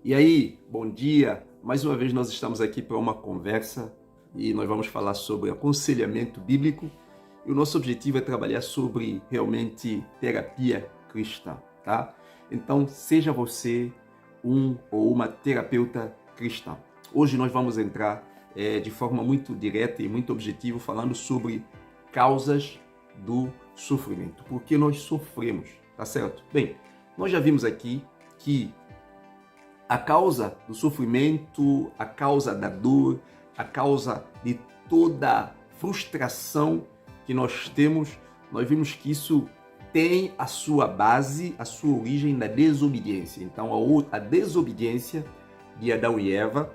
E aí, bom dia! Mais uma vez nós estamos aqui para uma conversa e nós vamos falar sobre aconselhamento bíblico e o nosso objetivo é trabalhar sobre realmente terapia cristã, tá? Então, seja você um ou uma terapeuta cristã. Hoje nós vamos entrar de forma muito direta e muito objetiva falando sobre causas do sofrimento. Por que nós sofremos, tá certo? Bem, nós já vimos aqui que a causa do sofrimento, a causa da dor, a causa de toda frustração que nós temos, nós vimos que isso tem a sua base, a sua origem na desobediência. Então, a desobediência de Adão e Eva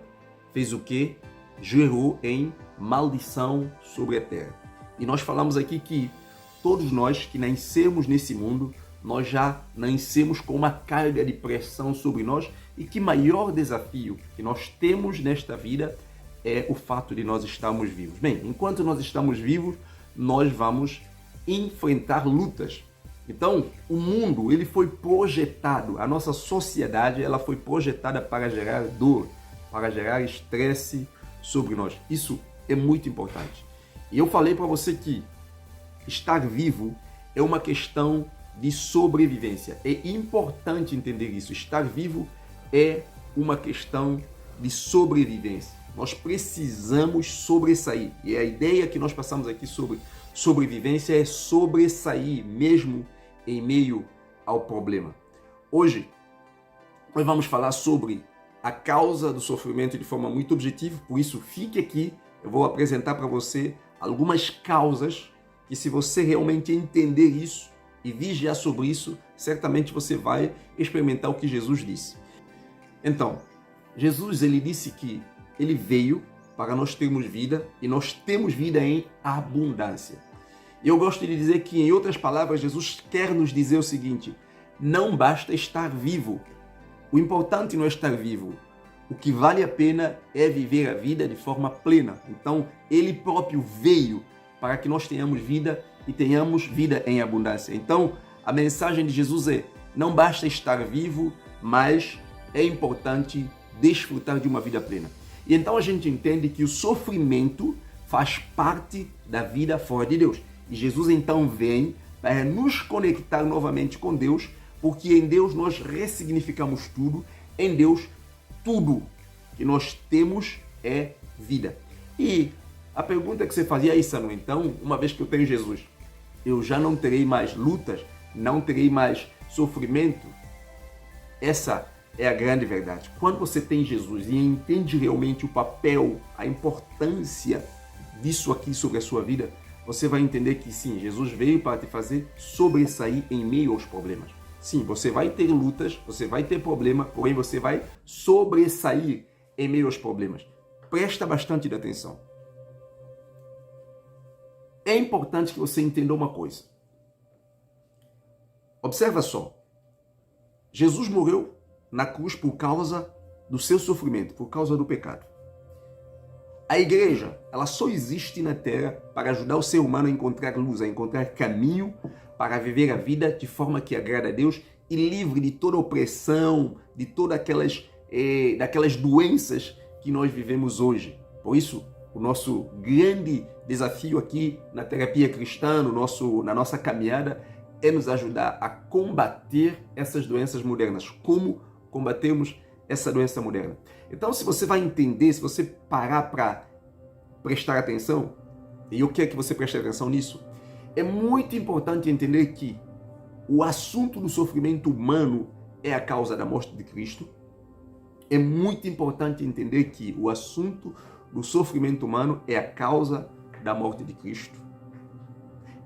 fez o quê? Gerou em maldição sobre a terra. E nós falamos aqui que todos nós que nascemos nesse mundo, nós já nascemos com uma carga de pressão sobre nós e que maior desafio que nós temos nesta vida é o fato de nós estarmos vivos. Bem, enquanto nós estamos vivos, nós vamos enfrentar lutas. Então, o mundo, ele foi projetado, a nossa sociedade, ela foi projetada para gerar dor, para gerar estresse sobre nós. Isso é muito importante. E eu falei para você que estar vivo é uma questão de sobrevivência. É importante entender isso. Estar vivo é uma questão de sobrevivência. Nós precisamos sobressair. E a ideia que nós passamos aqui sobre sobrevivência é sobressair mesmo em meio ao problema. Hoje, nós vamos falar sobre a causa do sofrimento de forma muito objetiva, por isso fique aqui, eu vou apresentar para você algumas causas que, se você realmente entender isso e vigiar sobre isso, certamente você vai experimentar o que Jesus disse. Então, Jesus, ele disse que ele veio para nós termos vida e nós temos vida em abundância. E eu gosto de dizer que, em outras palavras, Jesus quer nos dizer o seguinte: não basta estar vivo. O importante não é estar vivo. O que vale a pena é viver a vida de forma plena. Então, ele próprio veio para que nós tenhamos vida e tenhamos vida em abundância. Então, a mensagem de Jesus é: não basta estar vivo, mas é importante desfrutar de uma vida plena. E então a gente entende que o sofrimento faz parte da vida fora de Deus. E Jesus então vem para nos conectar novamente com Deus, porque em Deus nós ressignificamos tudo, em Deus tudo que nós temos é vida. E a pergunta que você fazia aí, Sanu, então, uma vez que eu tenho Jesus, eu já não terei mais lutas, não terei mais sofrimento? Essa é a grande verdade. Quando você tem Jesus e entende realmente o papel, a importância disso aqui sobre a sua vida, você vai entender que sim, Jesus veio para te fazer sobressair em meio aos problemas. Sim, você vai ter lutas, você vai ter problema, porém você vai sobressair em meio aos problemas. Presta bastante atenção. É importante que você entenda uma coisa. Observa só. Jesus morreu na cruz por causa do seu sofrimento, por causa do pecado. A igreja, ela só existe na terra para ajudar o ser humano a encontrar luz, a encontrar caminho para viver a vida de forma que agrada a Deus e livre de toda opressão, de todas daquelas doenças que nós vivemos hoje. Por isso, o nosso grande desafio aqui na terapia cristã, na nossa caminhada, é nos ajudar a combater essas doenças modernas. Como combatemos essa doença moderna? Então, se você vai entender, se você parar para prestar atenção, e eu quero que você preste atenção nisso, é muito importante entender que o assunto do sofrimento humano é a causa da morte de Cristo. É muito importante entender que o assunto do sofrimento humano é a causa da morte de Cristo.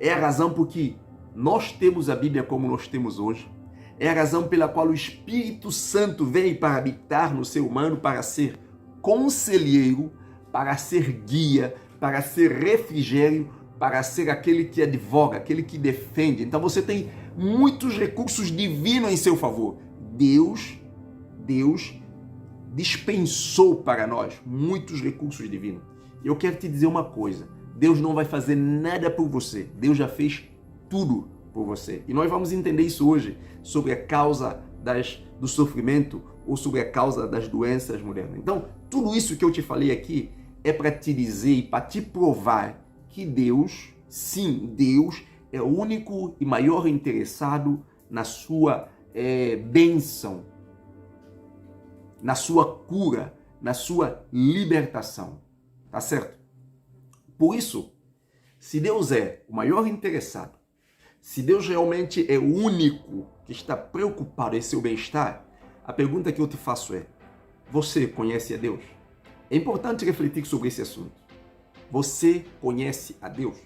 É a razão por que nós temos a Bíblia como nós temos hoje. É a razão pela qual o Espírito Santo veio para habitar no ser humano, para ser conselheiro, para ser guia, para ser refrigério, para ser aquele que advoga, aquele que defende. Então você tem muitos recursos divinos em seu favor. Deus dispensou para nós muitos recursos divinos. E eu quero te dizer uma coisa: Deus não vai fazer nada por você. Deus já fez tudo por você. E nós vamos entender isso hoje, sobre a causa do sofrimento ou sobre a causa das doenças modernas. Então, tudo isso que eu te falei aqui é para te dizer e para te provar que Deus, sim, Deus é o único e maior interessado na sua bênção, na sua cura, na sua libertação. Tá certo? Por isso, se Deus é o maior interessado, se Deus realmente é o único que está preocupado em seu bem-estar, a pergunta que eu te faço é: você conhece a Deus? É importante refletir sobre esse assunto. Você conhece a Deus?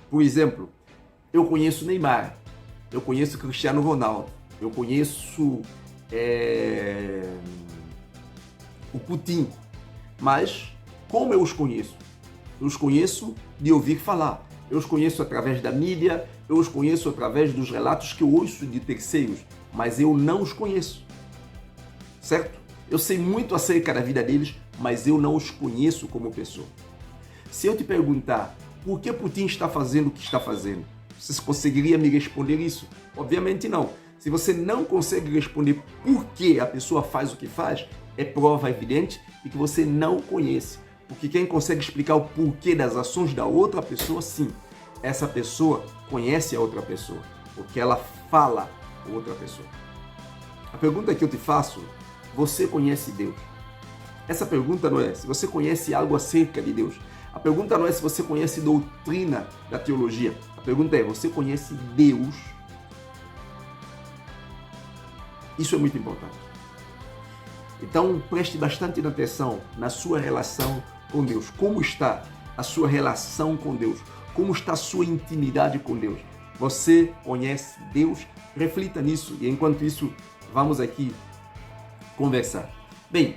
Por exemplo, eu conheço Neymar, eu conheço Cristiano Ronaldo, eu conheço o Putin, mas como eu os conheço? Eu os conheço de ouvir falar, eu os conheço através da mídia, eu os conheço através dos relatos que eu ouço de terceiros, mas eu não os conheço, certo? Eu sei muito acerca da vida deles, mas eu não os conheço como pessoa. Se eu te perguntar por que Putin está fazendo o que está fazendo, você conseguiria me responder isso? Obviamente não. Se você não consegue responder por que a pessoa faz o que faz, é prova evidente de que você não conhece. Porque quem consegue explicar o porquê das ações da outra pessoa, sim, essa pessoa conhece a outra pessoa, porque ela fala com outra pessoa. A pergunta que eu te faço: você conhece Deus? Essa pergunta não é se você conhece algo acerca de Deus. A pergunta não é se você conhece doutrina da teologia. A pergunta é: você conhece Deus? Isso é muito importante. Então, preste bastante atenção na sua relação com Deus. Como está a sua relação com Deus? Como está a sua intimidade com Deus? Você conhece Deus? Reflita nisso e enquanto isso, vamos aqui conversar. Bem,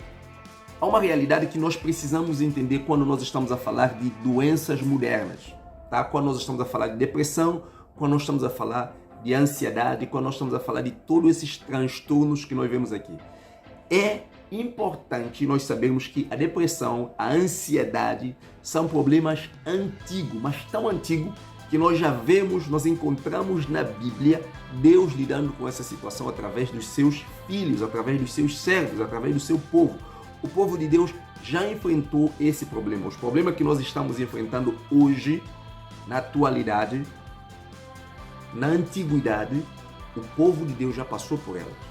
há uma realidade que nós precisamos entender quando nós estamos a falar de doenças modernas, tá? Quando nós estamos a falar de depressão, quando nós estamos a falar de ansiedade, quando nós estamos a falar de todos esses transtornos que nós vemos aqui. É importante nós sabermos que a depressão, a ansiedade são problemas antigos, mas tão antigos que nós já vemos, nós encontramos na Bíblia Deus lidando com essa situação através dos seus filhos, através dos seus servos, através do seu povo. O povo de Deus já enfrentou esse problema. Os problemas que nós estamos enfrentando hoje, na atualidade, na antiguidade, o povo de Deus já passou por elas.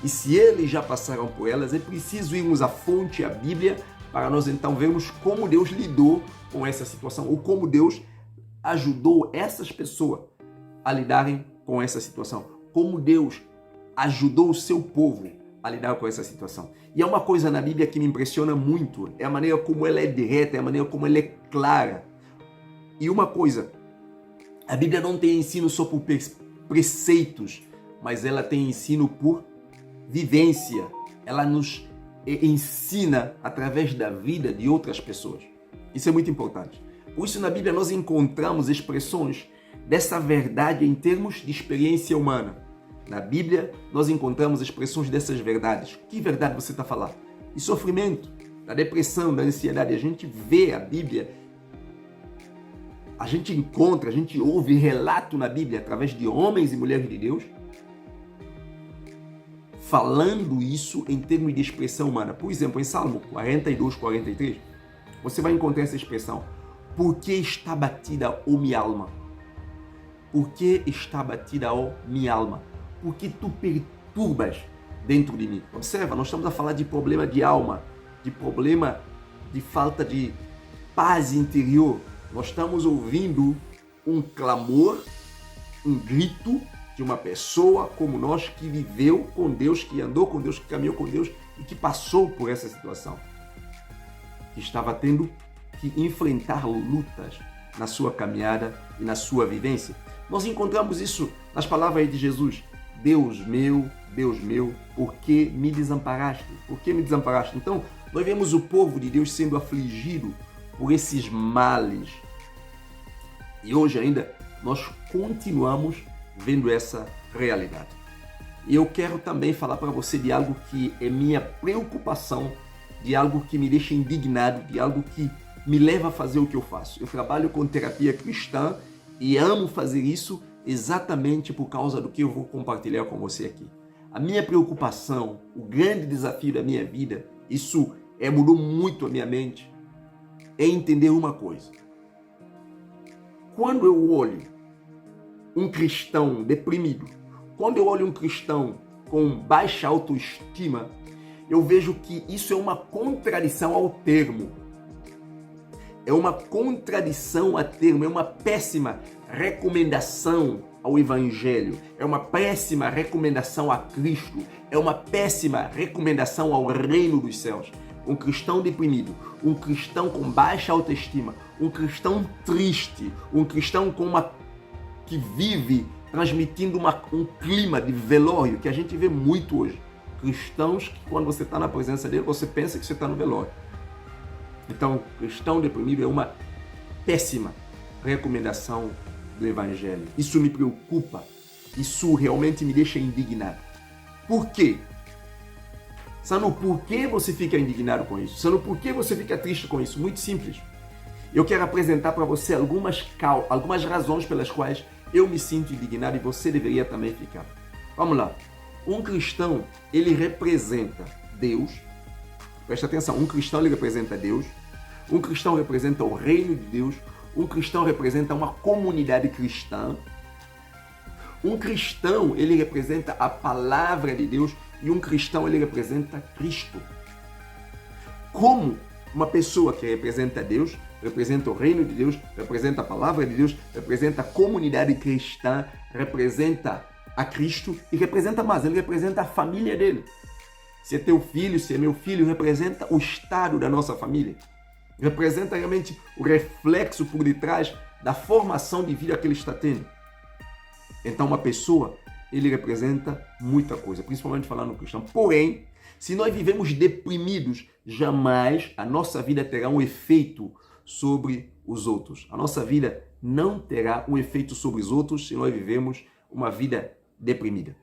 E se eles já passaram por elas, é preciso irmos à fonte, à Bíblia, para nós então vermos como Deus lidou com essa situação, ou como Deus ajudou essas pessoas a lidarem com essa situação, como Deus ajudou o seu povo a lidar com essa situação. E há uma coisa na Bíblia que me impressiona muito, é a maneira como ela é direta, é a maneira como ela é clara. E uma coisa, a Bíblia não tem ensino só por preceitos, mas ela tem ensino por vivência. Ela nos ensina através da vida de outras pessoas. Isso é muito importante. Por isso, na Bíblia, nós encontramos expressões dessa verdade em termos de experiência humana. Na Bíblia, nós encontramos expressões dessas verdades. Que verdade você está falando? De sofrimento, da depressão, da ansiedade. A gente vê a Bíblia, a gente encontra, a gente ouve relato na Bíblia através de homens e mulheres de Deus falando isso em termos de expressão humana. Por exemplo, em Salmo 42, 43, você vai encontrar essa expressão: por que está batida, ó minha alma? Por que está batida, ó minha alma? Por que tu perturbas dentro de mim? Observa, nós estamos a falar de problema de alma, de problema de falta de paz interior. Nós estamos ouvindo um clamor, um grito de uma pessoa como nós que viveu com Deus, que andou com Deus, que caminhou com Deus e que passou por essa situação, que estava tendo que enfrentar lutas na sua caminhada e na sua vivência. Nós encontramos isso nas palavras de Jesus: Deus meu, por que me desamparaste? Por que me desamparaste? Então, nós vemos o povo de Deus sendo afligido por esses males. E hoje ainda nós continuamos vendo essa realidade. E eu quero também falar para você de algo que é minha preocupação, de algo que me deixa indignado, de algo que me leva a fazer o que eu faço. Eu trabalho com terapia cristã e amo fazer isso exatamente por causa do que eu vou compartilhar com você aqui. A minha preocupação, o grande desafio da minha vida, isso mudou muito a minha mente, é entender uma coisa. Quando eu olho um cristão deprimido, quando eu olho um cristão com baixa autoestima, eu vejo que isso é uma contradição ao termo. É uma contradição a termo, é uma péssima recomendação ao Evangelho, é uma péssima recomendação a Cristo, é uma péssima recomendação ao reino dos céus. Um cristão deprimido, um cristão com baixa autoestima, um cristão triste, um cristão que vive transmitindo um clima de velório que a gente vê muito hoje. Cristãos que quando você está na presença dele, você pensa que você está no velório. Então, cristão deprimido é uma péssima recomendação do Evangelho. Isso me preocupa, isso realmente me deixa indignado. Por quê? Sabe por que você fica indignado com isso? Sabe por que você fica triste com isso? Muito simples. Eu quero apresentar para você algumas razões pelas quais eu me sinto indignado e você deveria também ficar. Vamos lá. Um cristão, ele representa Deus. Presta atenção, um cristão ele representa Deus. Um cristão representa o reino de Deus. Um cristão representa uma comunidade cristã. Um cristão, ele representa a palavra de Deus. E um cristão, ele representa Cristo. Como uma pessoa que representa Deus, representa o reino de Deus, representa a palavra de Deus, representa a comunidade cristã, representa a Cristo e representa mais, ele representa a família dele. Se é teu filho, se é meu filho, representa o estado da nossa família. Representa realmente o reflexo por detrás da formação de vida que ele está tendo. Então uma pessoa, ele representa muita coisa, principalmente falando no cristão. Porém, se nós vivemos deprimidos, jamais a nossa vida terá um efeito sobre os outros. A nossa vida não terá um efeito sobre os outros se nós vivemos uma vida deprimida.